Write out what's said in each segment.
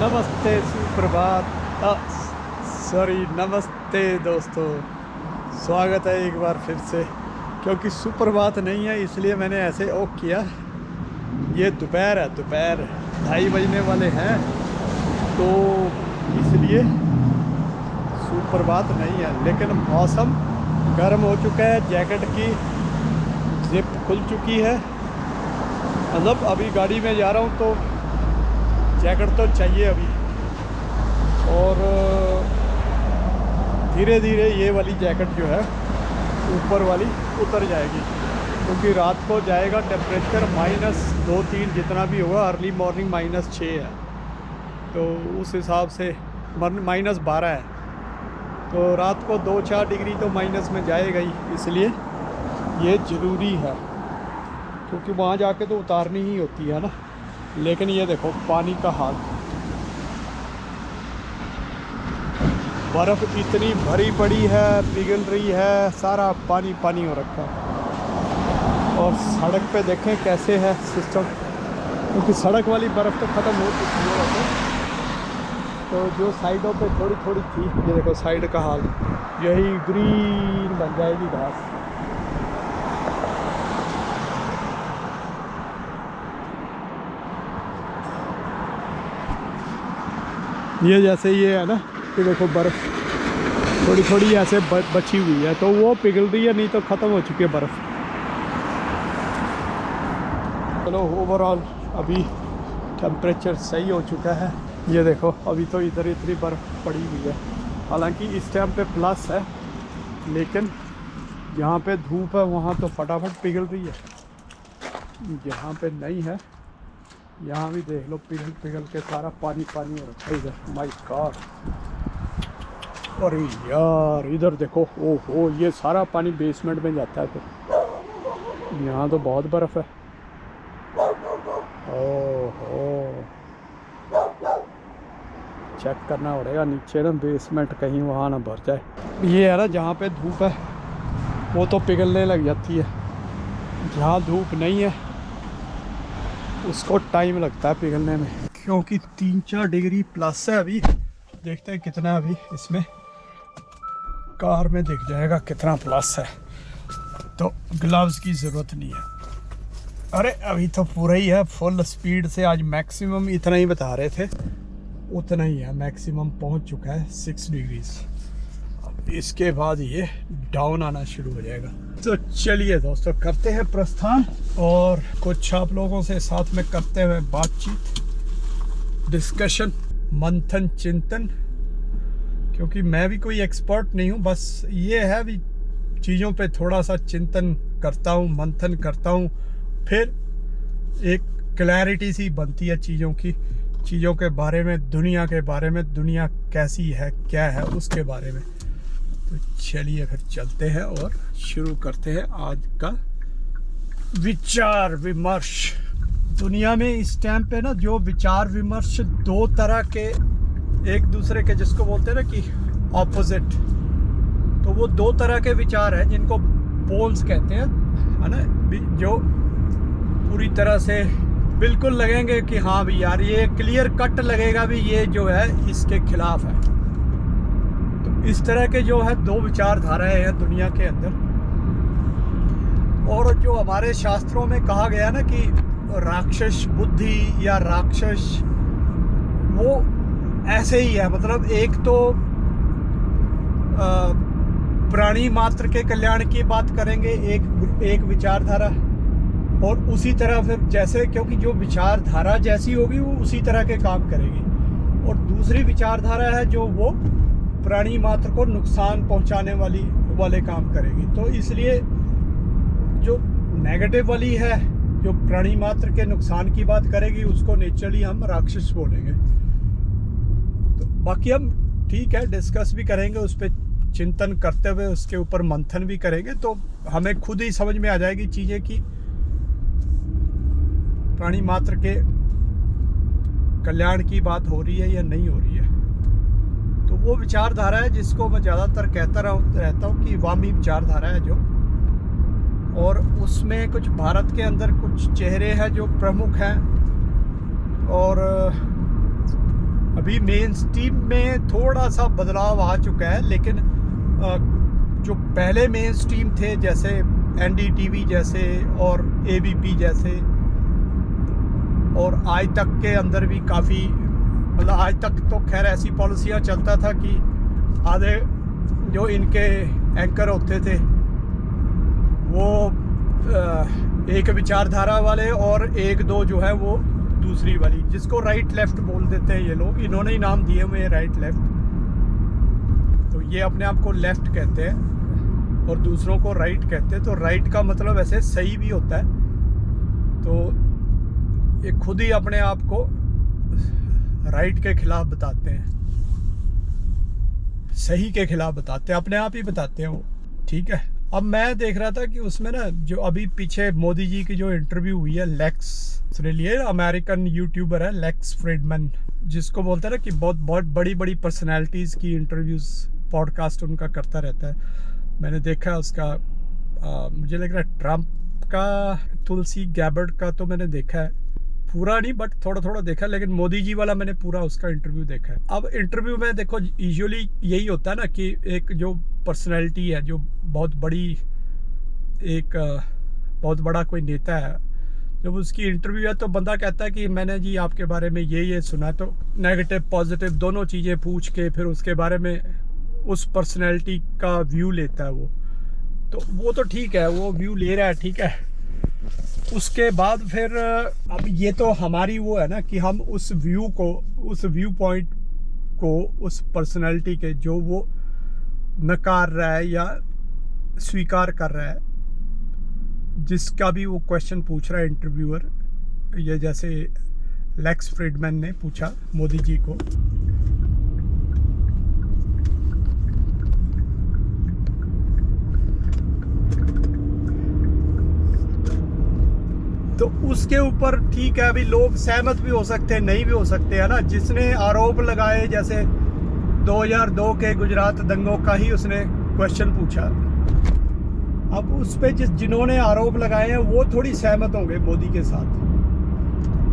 नमस्ते सुप्रभात, सॉरी नमस्ते दोस्तों। स्वागत है एक बार फिर से। क्योंकि सुप्रभात नहीं है इसलिए मैंने ऐसे ऑफ किया। ये दोपहर है, दोपहर 2:30 बजने वाले हैं, तो इसलिए सुप्रभात नहीं है। लेकिन मौसम गर्म हो चुका है, जैकेट की जिप खुल चुकी है। मतलब अभी गाड़ी में जा रहा हूँ तो जैकेट तो चाहिए अभी, और धीरे धीरे ये वाली जैकेट जो है ऊपर वाली उतर जाएगी, क्योंकि रात को जाएगा टेम्परेचर -2-3 जितना भी होगा। अर्ली मॉर्निंग -6 है, तो उस हिसाब से -12 है, तो रात को 2-4 डिग्री तो माइनस में जाएगा ही। इसलिए ये ज़रूरी है, क्योंकि वहाँ जाके तो उतारनी ही होती है ना। लेकिन ये देखो पानी का हाल, बर्फ़ इतनी भरी पड़ी है, पिघल रही है, सारा पानी पानी हो रखा है। और सड़क पे देखें कैसे है सिस्टम, क्योंकि सड़क वाली बर्फ़ तो ख़त्म हो चुकी है वैसे, तो जो साइडों पे थोड़ी थोड़ी थी, ये देखो साइड का हाल, यही ग्रीन बन जाएगी घास। ये जैसे ये है ना कि देखो बर्फ़ थोड़ी थोड़ी ऐसे बची हुई है, तो वो पिघल रही है, नहीं तो ख़त्म हो चुकी है बर्फ़। चलो ओवरऑल अभी टेम्परेचर सही हो चुका है। ये देखो अभी तो इधर इतनी बर्फ़ पड़ी हुई है, हालांकि इस टाइम पे प्लस है, लेकिन जहाँ पे धूप है वहाँ तो फटाफट पिघल रही है। जहाँ पे नहीं है यहाँ भी देख लो, पिघल पिघल के सारा पानी पानी हो रखा है इधर। माय गॉड, अरे यार इधर देखो, ओहो ये सारा पानी बेसमेंट में जाता है। फिर यहाँ तो बहुत बर्फ़ है। ओहो चेक करना पड़ेगा नीचे ना, बेसमेंट कहीं वहाँ ना भर जाए। ये है ना जहाँ पे धूप है वो तो पिघलने लग जाती है, जहाँ धूप नहीं है उसको टाइम लगता है पिघलने में, क्योंकि 3-4 डिग्री प्लस है अभी। देखते हैं कितना अभी इसमें कार में दिख जाएगा कितना प्लस है, तो ग्लव्स की ज़रूरत नहीं है। अरे अभी तो पूरा ही है, फुल स्पीड से। आज मैक्सिमम इतना ही बता रहे थे, उतना ही है, मैक्सिमम पहुंच चुका है 6 डिग्रीज। अब इसके बाद ये डाउन आना शुरू हो जाएगा। तो चलिए दोस्तों करते हैं प्रस्थान, और कुछ आप लोगों से साथ में करते हुए बातचीत, डिस्कशन, मंथन, चिंतन। क्योंकि मैं भी कोई एक्सपर्ट नहीं हूँ, बस ये है भी चीज़ों पे थोड़ा सा चिंतन करता हूँ, मंथन करता हूँ, फिर एक क्लैरिटी सी बनती है चीज़ों की, चीज़ों के बारे में, दुनिया के बारे में, दुनिया कैसी है, क्या है, उसके बारे में। तो चलिए फिर चलते हैं और शुरू करते हैं आज का विचार विमर्श। दुनिया में इस टाइम पे ना जो विचार विमर्श दो तरह के, एक दूसरे के जिसको बोलते हैं ना कि ऑपोजिट, तो वो 2 तरह के विचार हैं जिनको पोल्स कहते हैं, है ना, जो पूरी तरह से बिल्कुल लगेंगे कि हाँ भी यार ये क्लियर कट लगेगा भी ये जो है इसके खिलाफ है। तो इस तरह के जो है 2 विचारधाराएं हैं दुनिया के अंदर। और जो हमारे शास्त्रों में कहा गया ना कि राक्षस बुद्धि या राक्षस, वो ऐसे ही है। मतलब एक तो प्राणी मात्र के कल्याण की बात करेंगे एक विचारधारा, और उसी तरह फिर जैसे, क्योंकि जो विचारधारा जैसी होगी वो उसी तरह के काम करेगी। और दूसरी विचारधारा है जो वो प्राणी मात्र को नुकसान पहुंचाने वाले काम करेगी। तो इसलिए जो नेगेटिव वाली है, जो प्राणी मात्र के नुकसान की बात करेगी, उसको नेचुरली हम राक्षस बोलेंगे। तो बाकी हम ठीक है डिस्कस भी करेंगे, उस पर चिंतन करते हुए उसके ऊपर मंथन भी करेंगे, तो हमें खुद ही समझ में आ जाएगी चीज़ें कि प्राणी मात्र के कल्याण की बात हो रही है या नहीं हो रही है। तो वो विचारधारा है जिसको मैं ज़्यादातर कहता रहता हूँ कि वामी विचारधारा है जो, और उसमें कुछ भारत के अंदर कुछ चेहरे हैं जो प्रमुख हैं, और अभी मेन स्ट्रीम में थोड़ा सा बदलाव आ चुका है, लेकिन जो पहले मेन स्ट्रीम थे जैसे NDTV जैसे और ABP जैसे, और आज तक के अंदर भी काफ़ी, मतलब आज तक तो खैर ऐसी पॉलिसियाँ चलता था कि आधे जो इनके एंकर होते थे वो एक विचारधारा वाले और एक दो जो है वो दूसरी वाली, जिसको राइट लेफ्ट बोल देते हैं ये लोग, इन्होंने ही नाम दिए हुए हैं राइट लेफ्ट। तो ये अपने आप को लेफ्ट कहते हैं और दूसरों को राइट कहते हैं। तो राइट का मतलब ऐसे सही भी होता है, तो ये खुद ही अपने आप को राइट के खिलाफ बताते हैं, सही के खिलाफ बताते हैं, अपने आप ही बताते हैं वो, ठीक है। अब मैं देख रहा था कि उसमें ना जो अभी पीछे मोदी जी की जो इंटरव्यू हुई है लेक्स, उसने लिए अमेरिकन यूट्यूबर है लेक्स फ्रीडमैन, जिसको बोलते हैं ना कि बहुत बड़ी बड़ी पर्सनैलिटीज़ की इंटरव्यूज़ पॉडकास्ट उनका करता रहता है। मैंने देखा उसका मुझे लग रहा है ट्रम्प का, तुलसी गैबर्ड का तो मैंने देखा है, पूरा नहीं बट थोड़ा थोड़ा देखा, लेकिन मोदी जी वाला मैंने पूरा उसका इंटरव्यू देखा है। अब इंटरव्यू में देखो यूजुअली यही होता है ना कि एक जो पर्सनैलिटी है, जो बहुत बड़ी, एक बहुत बड़ा कोई नेता है, जब उसकी इंटरव्यू है तो बंदा कहता है कि मैंने जी आपके बारे में ये सुना, तो नेगेटिव पॉजिटिव दोनों चीज़ें पूछ के फिर उसके बारे में उस पर्सनैलिटी का व्यू लेता है वो। तो वो तो ठीक है, वो व्यू ले रहा है, ठीक है। उसके बाद फिर अब ये तो हमारी वो है ना कि हम उस व्यू को, उस व्यू पॉइंट को, उस पर्सनैलिटी के जो वो नकार रहा है या स्वीकार कर रहा है, जिसका भी वो क्वेश्चन पूछ रहा है इंटरव्यूअर, ये जैसे लेक्स फ्रीडमैन ने पूछा मोदी जी को, तो उसके ऊपर ठीक है, अभी लोग सहमत भी हो सकते हैं, नहीं भी हो सकते, है ना। जिसने आरोप लगाए, जैसे 2002 के गुजरात दंगों का ही उसने क्वेश्चन पूछा, अब उस पे जिन्होंने आरोप लगाए हैं वो थोड़ी सहमत होंगे मोदी के साथ,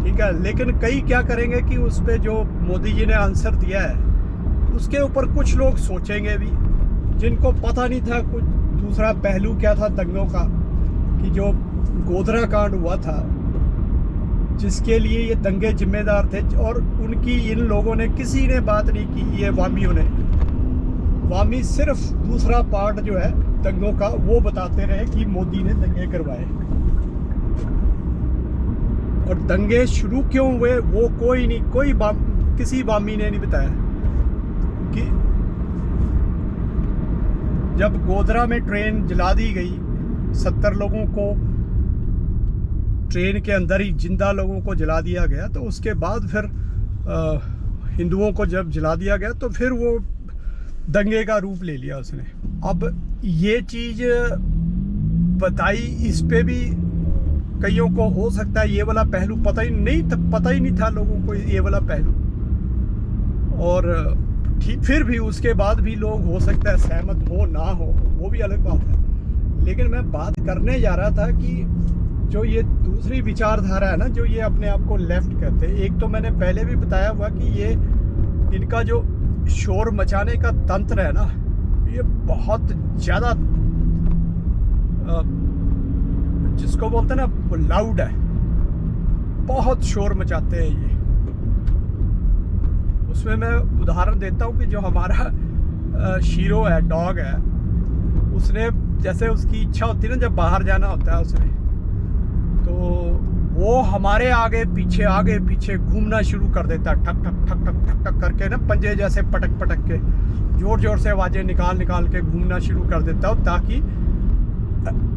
ठीक है। लेकिन कई क्या करेंगे कि उस पे जो मोदी जी ने आंसर दिया है उसके ऊपर कुछ लोग सोचेंगे भी, जिनको पता नहीं था कुछ दूसरा पहलू क्या था दंगों का, कि जो गोधरा कांड हुआ था जिसके लिए ये दंगे जिम्मेदार थे, और उनकी इन लोगों ने किसी ने बात नहीं की, ये वामियों ने, वामी सिर्फ दूसरा पार्ट जो है दंगों का वो बताते रहे कि मोदी ने दंगे करवाए, और दंगे शुरू क्यों हुए वो कोई नहीं, किसी वामी ने नहीं बताया। कि जब गोधरा में ट्रेन जला दी गई, 70 लोगों को ट्रेन के अंदर ही जिंदा लोगों को जला दिया गया, तो उसके बाद फिर हिंदुओं को जब जला दिया गया तो फिर वो दंगे का रूप ले लिया उसने। अब ये चीज़ बताई, इस पे भी कईयों को हो सकता है ये वाला पहलू पता ही नहीं था लोगों को, ये वाला पहलू, और ठीक फिर भी उसके बाद भी लोग हो सकता है सहमत हो ना हो, वो भी अलग बात है। लेकिन मैं बात करने जा रहा था कि जो ये दूसरी विचारधारा है ना, जो ये अपने आप को लेफ्ट कहते हैं, एक तो मैंने पहले भी बताया हुआ कि ये इनका जो शोर मचाने का तंत्र है ना, ये बहुत ज़्यादा जिसको बोलते हैं ना लाउड है, बहुत शोर मचाते हैं ये। उसमें मैं उदाहरण देता हूँ कि जो हमारा शीरो है, डॉग है, उसने जैसे उसकी इच्छा होती है ना जब बाहर जाना होता है उसने, तो वो हमारे आगे पीछे घूमना शुरू कर देता है, ठक ठक ठक ठक ठक ठक करके ना, पंजे जैसे पटक पटक के जोर से आवाज़ें निकाल के घूमना शुरू कर देता हो, ताकि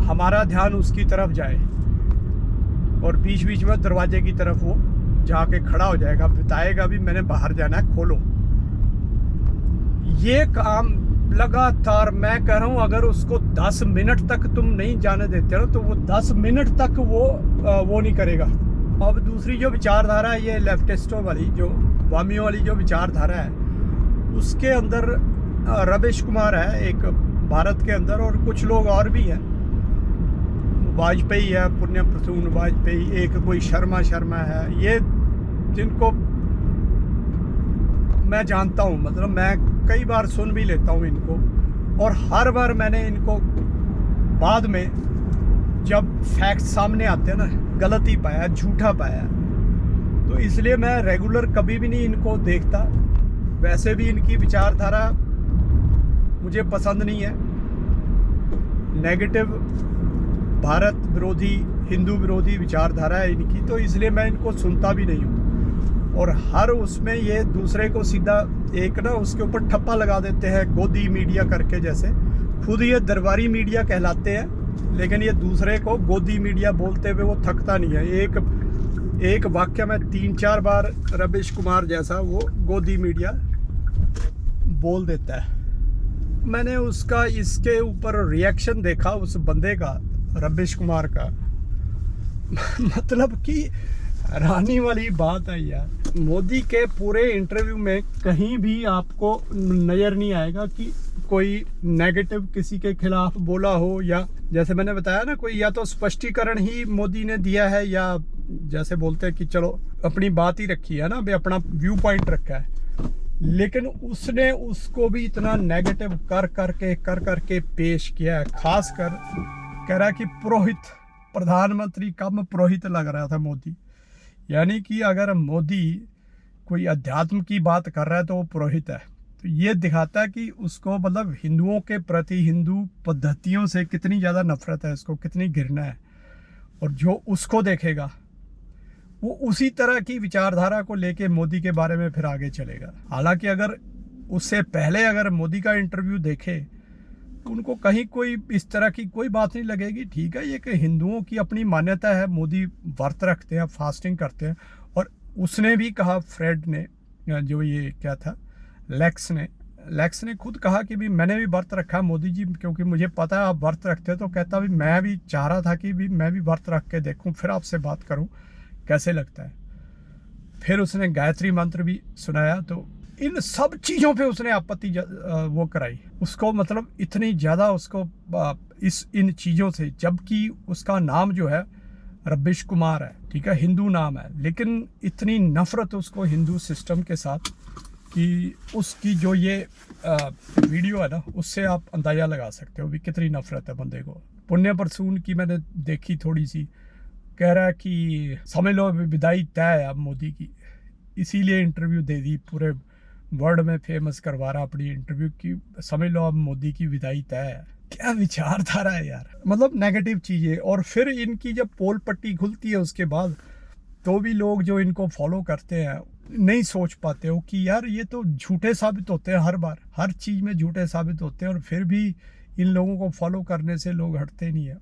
हमारा ध्यान उसकी तरफ जाए, और बीच बीच में दरवाजे की तरफ वो जाके खड़ा हो जाएगा, बताएगा भी मैंने बाहर जाना है, खोलो। ये काम लगातार मैं कह रहा हूँ, अगर उसको 10 मिनट तक तुम नहीं जाने देते हो तो वो 10 मिनट तक वो नहीं करेगा। अब दूसरी जो विचारधारा है, ये लेफ्टिस्टों वाली, जो वामियों वाली जो विचारधारा है, उसके अंदर रमेश कुमार है एक भारत के अंदर, और कुछ लोग और भी हैं, वाजपेयी है, पुण्य प्रसून वाजपेयी, एक कोई शर्मा है, ये जिनको मैं जानता हूँ, मतलब मैं कई बार सुन भी लेता हूँ इनको, और हर बार मैंने इनको बाद में जब फैक्ट सामने आते हैं ना, गलत ही पाया, झूठा पाया। तो इसलिए मैं रेगुलर कभी भी नहीं इनको देखता। वैसे भी इनकी विचारधारा मुझे पसंद नहीं है, नेगेटिव, भारत विरोधी, हिंदू विरोधी विचारधारा है इनकी, तो इसलिए मैं इनको सुनता भी नहीं हूँ। और हर उसमें ये दूसरे को सीधा एक ना उसके ऊपर ठप्पा लगा देते हैं, गोदी मीडिया करके, जैसे खुद ये दरबारी मीडिया कहलाते हैं, लेकिन ये दूसरे को गोदी मीडिया बोलते हुए वो थकता नहीं है। एक वाक्य में 3-4 बार रमेश कुमार जैसा वो गोदी मीडिया बोल देता है। मैंने उसका इसके ऊपर रिएक्शन देखा उस बंदे का, रमेश कुमार का, मतलब कि हैरानी वाली बात है यार। मोदी के पूरे इंटरव्यू में कहीं भी आपको नज़र नहीं आएगा कि कोई नेगेटिव किसी के खिलाफ बोला हो, या जैसे मैंने बताया ना, कोई या तो स्पष्टीकरण ही मोदी ने दिया है, या जैसे बोलते हैं कि चलो अपनी बात ही रखी है ना, भाई अपना व्यू पॉइंट रखा है, लेकिन उसने उसको भी इतना नेगेटिव कर करके पेश किया है। खासकर कह रहा है कि पुरोहित, प्रधानमंत्री कम पुरोहित लग रहा था मोदी, यानी कि अगर मोदी कोई अध्यात्म की बात कर रहा है तो वो पुरोहित है। तो ये दिखाता है कि उसको मतलब हिंदुओं के प्रति, हिंदू पद्धतियों से कितनी ज़्यादा नफरत है, उसको कितनी घृणा है, और जो उसको देखेगा वो उसी तरह की विचारधारा को लेके मोदी के बारे में फिर आगे चलेगा। हालांकि अगर उससे पहले अगर मोदी का इंटरव्यू देखे तो उनको कहीं कोई इस तरह की कोई बात नहीं लगेगी। ठीक है, ये कि हिंदुओं की अपनी मान्यता है, मोदी व्रत रखते हैं, फास्टिंग करते हैं, और उसने भी कहा, फ्रेड ने, जो ये क्या था, लेक्स ने खुद कहा कि भी मैंने भी व्रत रखा मोदी जी, क्योंकि मुझे पता है आप व्रत रखते हो। तो कहता भी मैं भी चाह रहा था कि भी मैं भी व्रत रख के देखूं, फिर आपसे बात करूं कैसे लगता है। फिर उसने गायत्री मंत्र भी सुनाया। तो इन सब चीज़ों पे उसने आपत्ति वो कराई उसको, मतलब इतनी ज़्यादा उसको इन चीज़ों से, जबकि उसका नाम जो है रमेश कुमार है, ठीक है, हिंदू नाम है, लेकिन इतनी नफरत उसको हिंदू सिस्टम के साथ कि उसकी जो ये वीडियो है ना, उससे आप अंदाज़ा लगा सकते हो भी कितनी नफरत है बंदे को। पुण्य परसून की मैंने देखी थोड़ी सी, कह रहा है कि समझ लो विदाई तय है अब मोदी की, इसीलिए इंटरव्यू दे दी, पूरे वर्ल्ड में फेमस करवा रहा अपनी इंटरव्यू की, समझ लो अब मोदी की विदाई तय है। क्या विचारधारा है यार, मतलब नेगेटिव चीज़ें। और फिर इनकी जब पोल पट्टी खुलती है उसके बाद, तो भी लोग जो इनको फॉलो करते हैं नहीं सोच पाते हो कि यार ये तो झूठे साबित होते हैं, हर बार हर चीज़ में झूठे साबित होते हैं, और फिर भी इन लोगों को फॉलो करने से लोग हटते नहीं है।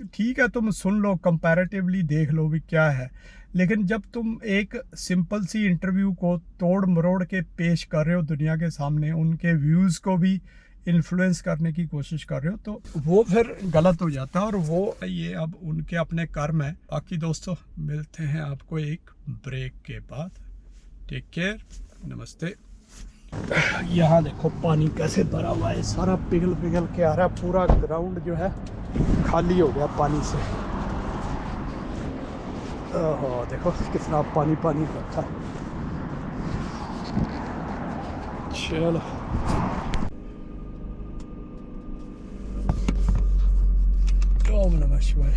ठीक है, तुम सुन लो, कंपैरेटिवली देख लो भी क्या है, लेकिन जब तुम एक सिंपल सी इंटरव्यू को तोड़ मरोड़ के पेश कर रहे हो दुनिया के सामने, उनके व्यूज़ को भी इन्फ्लुएंस करने की कोशिश कर रहे हो, तो वो फिर गलत हो जाता है, और वो ये अब उनके अपने कर्म है। बाकी दोस्तों मिलते हैं आपको एक ब्रेक के बाद। टेक केयर, नमस्ते। यहाँ देखो पानी कैसे भरा हुआ है, सारा पिघल के आ रहा है, पूरा ग्राउंड जो है खाली हो गया पानी से। ओहो देखो कितना पानी रखा है। चलो ओम नमः शिवाय।